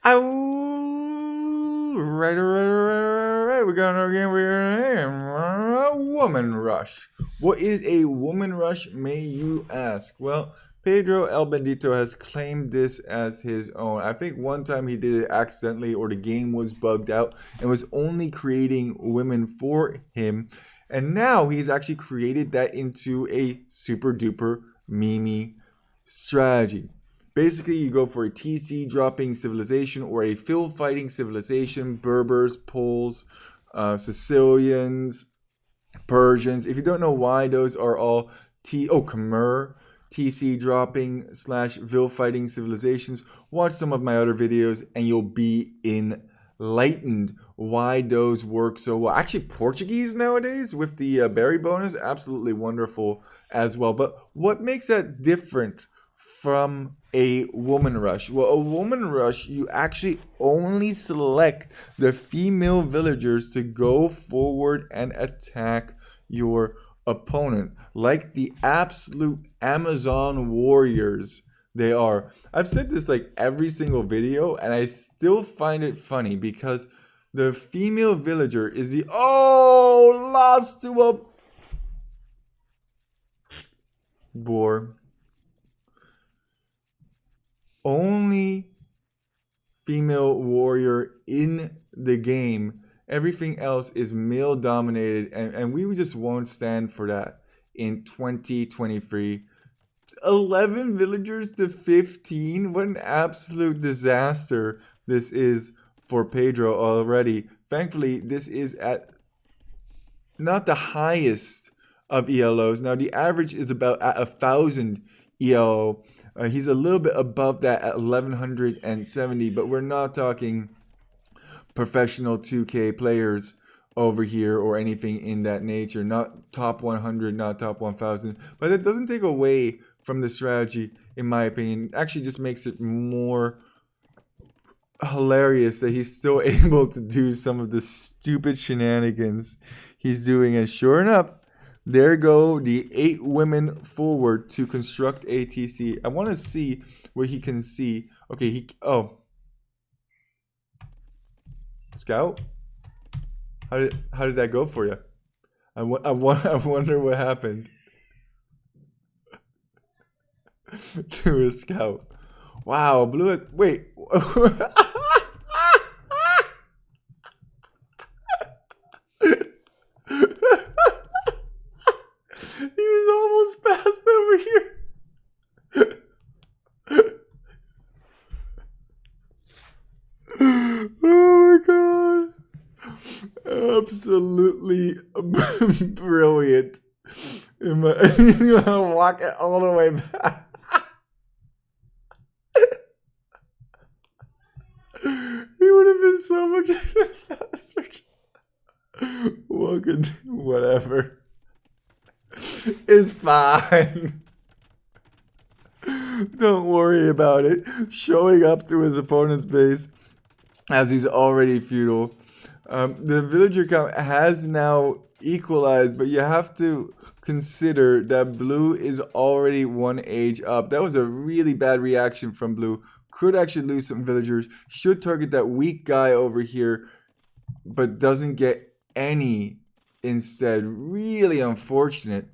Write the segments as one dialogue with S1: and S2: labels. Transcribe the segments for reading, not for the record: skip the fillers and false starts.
S1: Right. We're a woman rush. What is a woman rush, may you ask? Well, Pedro El Bendito has claimed this as his own. I think one time he did it accidentally, or the game was bugged out and was only creating women for him. And now he's actually created that into a super duper meme strategy. Basically, you go for a TC dropping civilization or a fill fighting civilization. Berbers, Poles, Sicilians, Persians. If you don't know why those are all Khmer, TC dropping / Vill fighting civilizations, watch some of my other videos and you'll be enlightened why those work so well. Actually, Portuguese nowadays with the berry bonus, absolutely wonderful as well. But what makes that different from a woman rush? Well, a woman rush, you actually only select the female villagers to go forward and attack your opponent, like the absolute Amazon warriors they are. I've said this like every single video, and I still find it funny because the female villager is the lost to a boar. Only female warrior in the game. Everything else is male dominated, and we just won't stand for that in 2023. 11 villagers to 15. What an absolute disaster this is for Pedro already. Thankfully, this is at not the highest of ELOs. Now, the average is about at 1,000 ELO. He's a little bit above that at 1,170, but we're not talking professional 2K players over here or anything in that nature. Not top 100, not top 1,000. But it doesn't take away from the strategy, in my opinion. It actually just makes it more hilarious that he's still able to do some of the stupid shenanigans he's doing. And sure enough, there go the 8 women forward to construct ATC. I want to see what he can see. Okay, Scout? How did that go for you? I wonder what happened to a Scout. Wow, Blue has... Wait. He was almost passed over here. Oh my god. Absolutely brilliant. You want to walk it all the way back. He would have been so much faster. Welcome, whatever. It's fine. Don't worry about it. Showing up to his opponent's base as he's already feudal. The villager count has now equalized, but you have to consider that Blue is already 1 age up. That was a really bad reaction from Blue. Could actually lose some villagers. Should target that weak guy over here, but doesn't get any instead. Really unfortunate.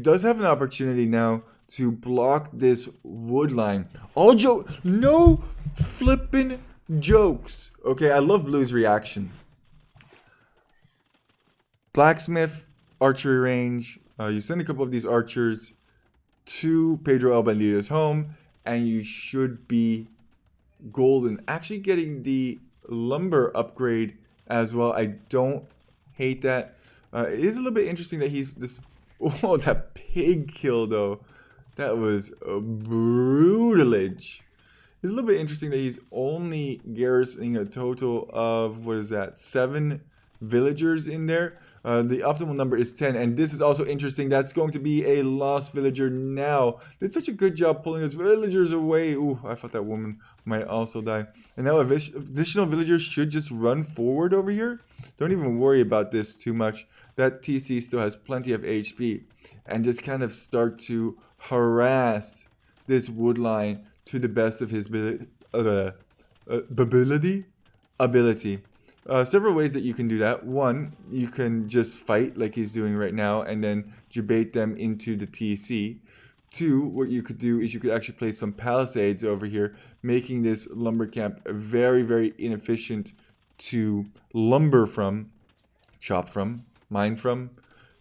S1: Does have an opportunity now to block this wood line. All joke, no flippin' jokes. Okay, I love Blue's reaction. Blacksmith, archery range. You send a couple of these archers to Pedro El Bandito's home, and you should be golden. Actually getting the lumber upgrade as well. I don't hate that. It is a little bit interesting that he's this... Oh, that pig kill, though. That was a brutalage. It's a little bit interesting that he's only garrisoning a total of, 7 villagers in there. The optimal number is 10, and this is also interesting. That's going to be a lost villager now. Did such a good job pulling his villagers away. Ooh, I thought that woman might also die. And now additional villagers should just run forward over here. Don't even worry about this too much. That TC still has plenty of HP. And just kind of start to harass this wood line to the best of his ability. Several ways that you can do that. One, you can just fight like he's doing right now and then debate them into the TC. Two, what you could do is you could actually place some palisades over here, making this lumber camp very, very inefficient to lumber from, chop from, mine from.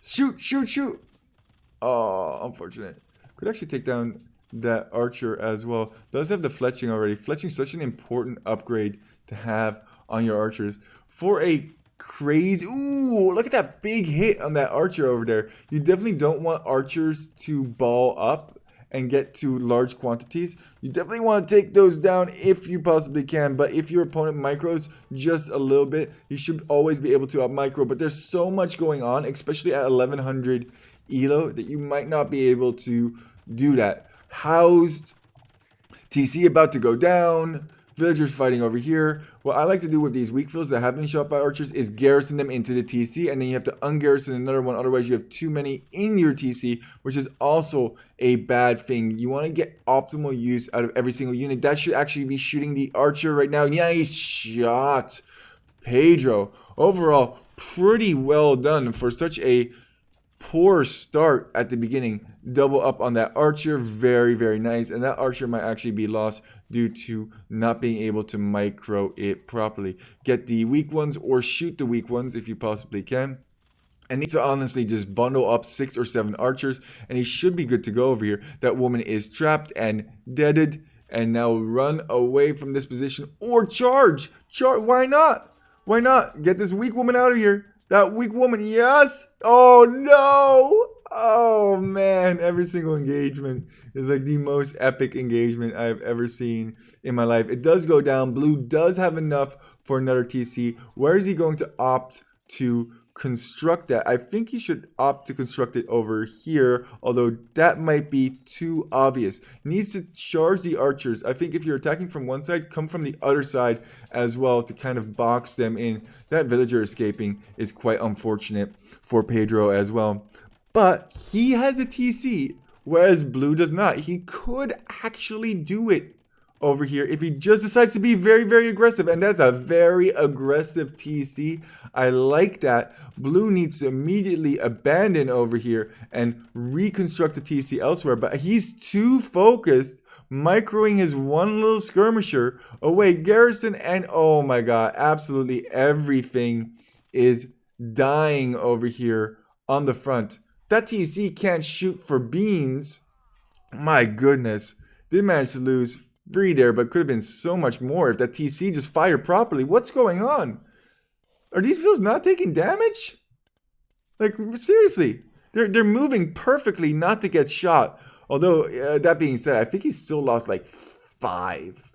S1: Shoot, shoot, shoot! Oh, unfortunate. Could actually take down that archer as well. Does have the fletching already. Fletching such an important upgrade to have on your archers for a crazy. Ooh, look at that big hit on that archer over there. You definitely don't want archers to ball up and get to large quantities. You definitely want to take those down if you possibly can, but if your opponent micros just a little bit, you should always be able to up micro. But there's so much going on, especially at 1100 elo, that you might not be able to do that. Housed, TC about to go down, villagers fighting over here. What I like to do with these weak fills that have been shot by archers is garrison them into the TC, and then you have to ungarrison another one, otherwise you have too many in your TC, which is also a bad thing. You want to get optimal use out of every single unit. That should actually be shooting the archer right now. Nice shot, Pedro. Overall, pretty well done for such a poor start at the beginning. Double up on that archer, very, very nice. And that archer might actually be lost due to not being able to micro it properly. Get the weak ones or shoot the weak ones if you possibly can. And needs to honestly just bundle up 6 or 7 archers, and he should be good to go over here. That woman is trapped and deaded, and now run away from this position or charge. Why not? Why not? Get this weak woman out of here. That weak woman, yes! Oh no! Oh man, every single engagement is like the most epic engagement I've ever seen in my life. It does go down. Blue does have enough for another TC. Where is he going to opt to construct that? I think he should opt to construct it over here, although that might be too obvious. He needs to charge the archers. I think if you're attacking from one side, come from the other side as well to kind of box them in. That villager escaping is quite unfortunate for Pedro as well. But he has a TC, whereas Blue does not. He could actually do it over here if he just decides to be very, very aggressive, and that's a very aggressive TC. I like that. Blue needs to immediately abandon over here and reconstruct the TC elsewhere, but he's too focused microing his one little skirmisher away. Garrison, and oh my god, absolutely everything is dying over here on the front. That TC can't shoot for beans. My goodness, they managed to lose 3 there, but could have been so much more if that TC just fired properly. What's going on? Are these Vills not taking damage? Like, seriously. They're moving perfectly not to get shot. Although, that being said, I think he still lost like 5.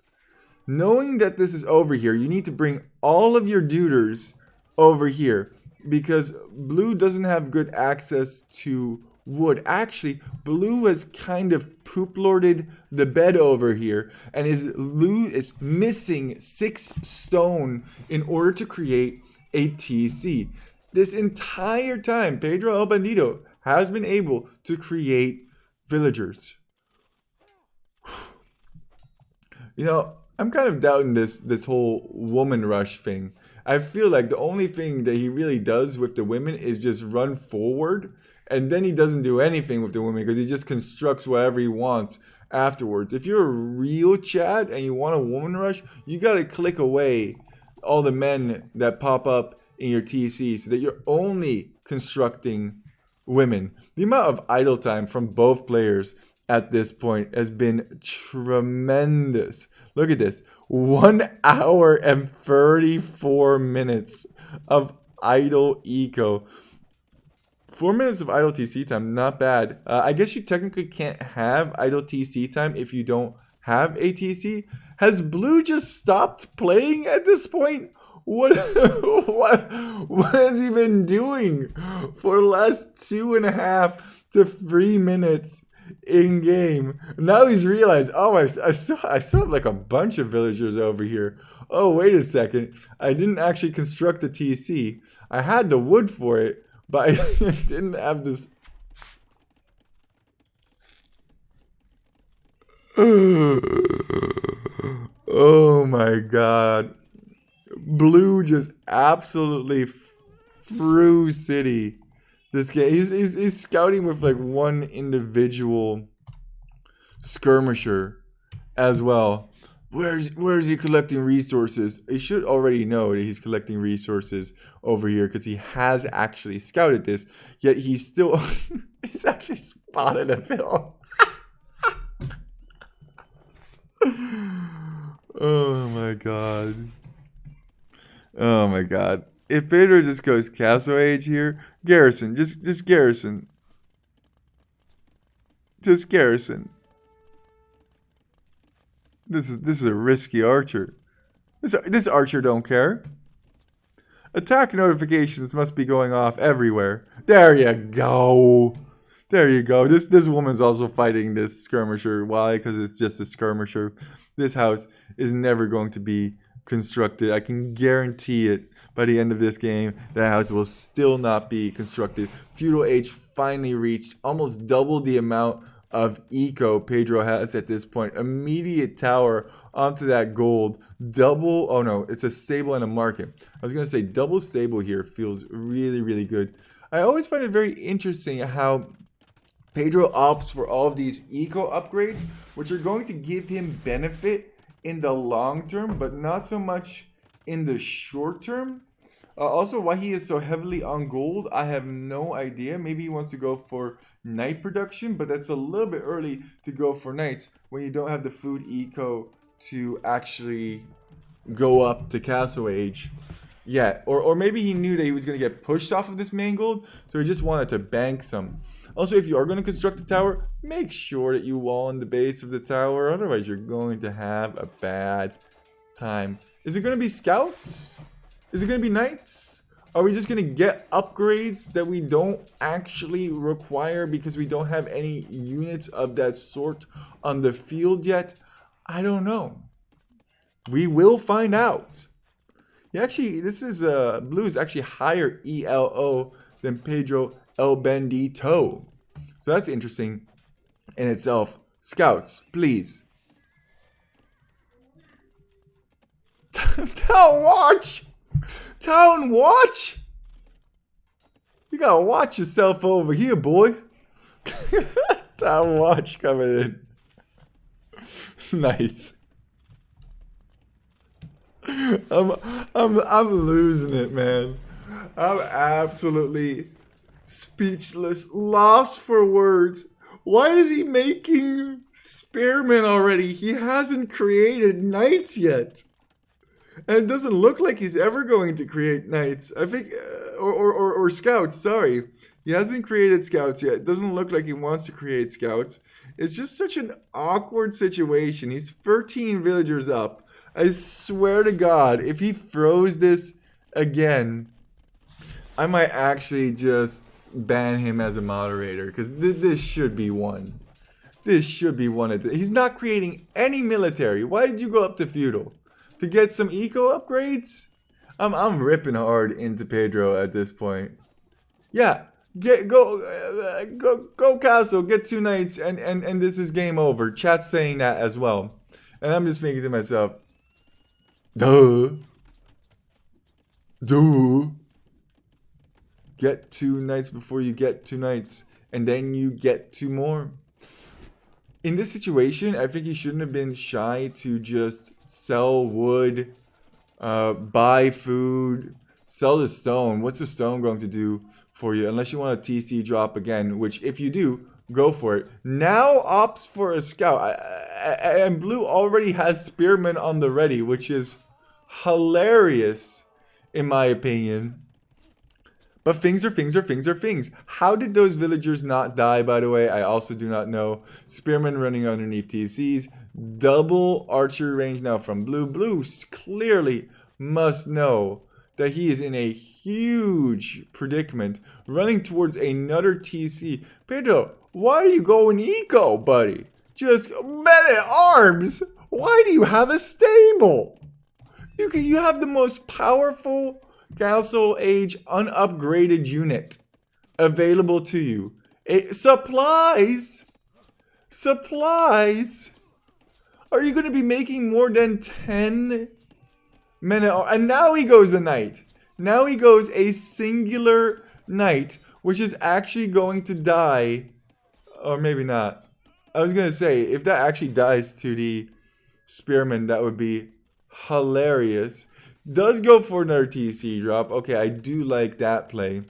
S1: Knowing that this is over here, you need to bring all of your duders over here, because Blue doesn't have good access to wood. Actually, Blue has kind of poop lorded the bed over here and is missing 6 stone in order to create a TC. This entire time, Pedro El Bandito has been able to create villagers. You know, I'm kind of doubting this whole woman rush thing. I feel like the only thing that he really does with the women is just run forward, and then he doesn't do anything with the women because he just constructs whatever he wants afterwards. If you're a real Chad and you want a woman rush, you gotta click away all the men that pop up in your TC so that you're only constructing women. The amount of idle time from both players at this point has been tremendous. Look at this. 1 hour and 34 minutes of idle eco. 4 minutes of idle TC time, not bad. I guess you technically can't have idle TC time if you don't have a TC. Has Blue just stopped playing at this point? What has he been doing for the last 2.5 to 3 minutes in game? Now he's realized, oh, I saw like a bunch of villagers over here. Oh, wait a second. I didn't actually construct the TC. I had the wood for it, but I didn't have this. Oh my god. Blue just absolutely threw City. This game, he's scouting with like one individual skirmisher as well. Where's he collecting resources? He should already know that he's collecting resources over here because he has actually scouted this. Yet he's still he's actually spotted a Vill. Oh my god. Oh my god. If Pedro just goes Castle Age here, garrison, just garrison. Just garrison. This is a risky archer. This archer don't care. Attack notifications must be going off everywhere. There you go. There you go. This woman's also fighting this skirmisher. Why? Because it's just a skirmisher. This house is never going to be constructed. I can guarantee it. By the end of this game, that house will still not be constructed. Feudal age finally reached almost double the amount of eco Pedro has at this point. Immediate tower onto that gold. Double, oh no, it's a stable and a market. I was going to say double stable here feels really, really good. I always find it very interesting how Pedro opts for all of these eco upgrades, which are going to give him benefit in the long term, but not so much in the short term. Also, why he is so heavily on gold, I have no idea. Maybe he wants to go for knight production, but that's a little bit early to go for knights when you don't have the food eco to actually go up to castle age yet. Or maybe he knew that he was going to get pushed off of this main gold, so he just wanted to bank some. Also, if you are going to construct a tower, make sure that you wall in the base of the tower, otherwise you're going to have a bad time. Is it going to be scouts? Is it going to be knights? Are we just going to get upgrades that we don't actually require because we don't have any units of that sort on the field yet? I don't know. We will find out. Yeah, actually, this is Blue is actually higher ELO than Pedro El Bendito. So that's interesting in itself. Scouts, please. Town watch! Town watch? You gotta watch yourself over here, boy. Town watch coming in. Nice. I'm losing it, man. I'm absolutely speechless, lost for words. Why is he making spearmen already? He hasn't created knights yet. And it doesn't look like he's ever going to create knights. I think, or scouts, sorry. He hasn't created scouts yet. It doesn't look like he wants to create scouts. It's just such an awkward situation. He's 13 villagers up. I swear to God, if he throws this again, I might actually just ban him as a moderator. Because this should be one. This should be one. He's not creating any military. Why did you go up to feudal? To get some eco upgrades? I'm ripping hard into Pedro at this point. Yeah, go castle, get 2 knights, and this is game over. Chat's saying that as well. And I'm just thinking to myself, duh. Get 2 knights before you get 2 knights, and then you get 2 more. In this situation, I think he shouldn't have been shy to just sell wood, buy food, sell the stone. What's the stone going to do for you? Unless you want a TC drop again, which if you do, go for it. Now opts for a scout. And Blue already has spearmen on the ready, which is hilarious in my opinion. But things are things. How did those villagers not die, by the way? I also do not know. Spearmen running underneath TCs. Double archery range now from Blue. Blue clearly must know that he is in a huge predicament. Running towards another TC. Pedro, why are you going eco, buddy? Just men at arms. Why do you have a stable? You have the most powerful Castle Age unupgraded unit available to you. Supplies? Are you going to be making more than 10 men at arms? And now he goes a knight. Now he goes a singular knight, which is actually going to die. Or maybe not. I was going to say, if that actually dies to the spearman, that would be hilarious. Does go for another TC drop. Okay, I do like that play.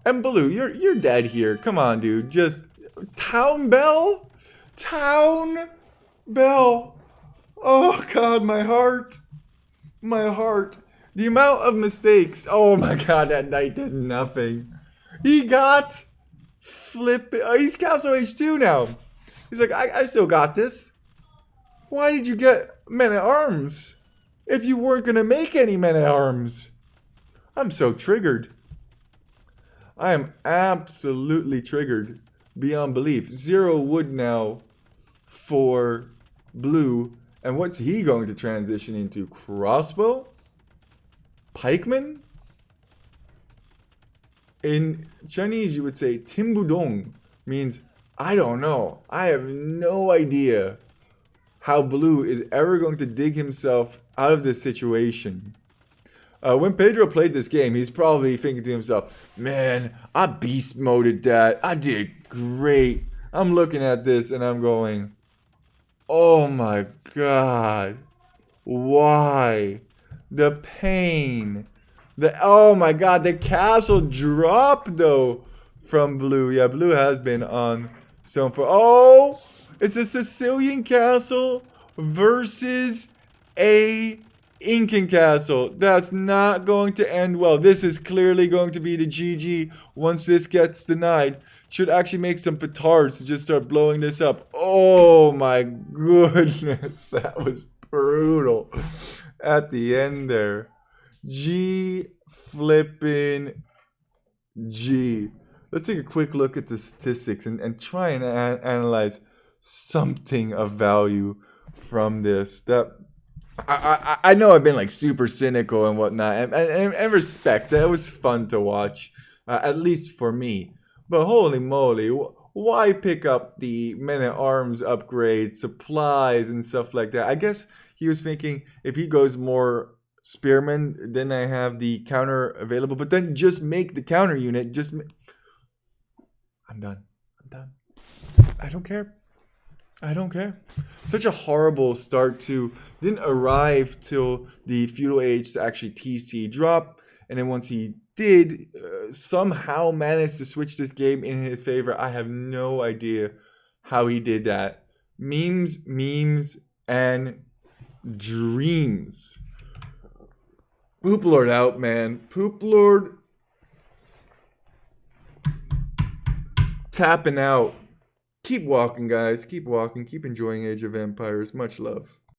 S1: And Blue, you're dead here. Come on, dude. Just Town Bell? Town Bell. Oh god, my heart. My heart. The amount of mistakes. Oh my god, that knight did nothing. He got flipping. Oh, he's Castle H2 now. He's like, I still got this. Why did you get men at arms if you weren't gonna make any men at arms? I'm so triggered. I am absolutely triggered beyond belief. 0 wood now for Blue. And what's he going to transition into? Crossbow? Pikeman? In Chinese, you would say Timbudong, means I don't know. I have no idea how Blue is ever going to dig himself out of this situation. When Pedro played this game, he's probably thinking to himself, man, I beast moded that. I did great. I'm looking at this and I'm going, oh my god. Why? The pain. Oh my god, the castle drop though from Blue. Yeah, Blue has been on Stone for. Oh, it's a Sicilian castle versus a Incan castle. That's not going to end well. This is clearly going to be the GG once this gets denied. Should actually make some petards to just start blowing this up. Oh my goodness. That was brutal at the end there. G flippin' G. Let's take a quick look at the statistics and try and analyze something of value from this. That I know I've been like super cynical and whatnot, and respect that. It was fun to watch, at least for me. But holy moly, why pick up the men at arms upgrades, supplies, and stuff like that? I guess he was thinking if he goes more spearmen, then I have the counter available. But then just make the counter unit. I'm done. I'm done. I don't care. I don't care. Such a horrible start to. Didn't arrive till the feudal age to actually TC drop. And then once he did, somehow managed to switch this game in his favor. I have no idea how he did that. Memes, and dreams. Poop Lord out, man. Poop Lord tapping out. Keep walking, guys. Keep walking. Keep enjoying Age of Empires. Much love.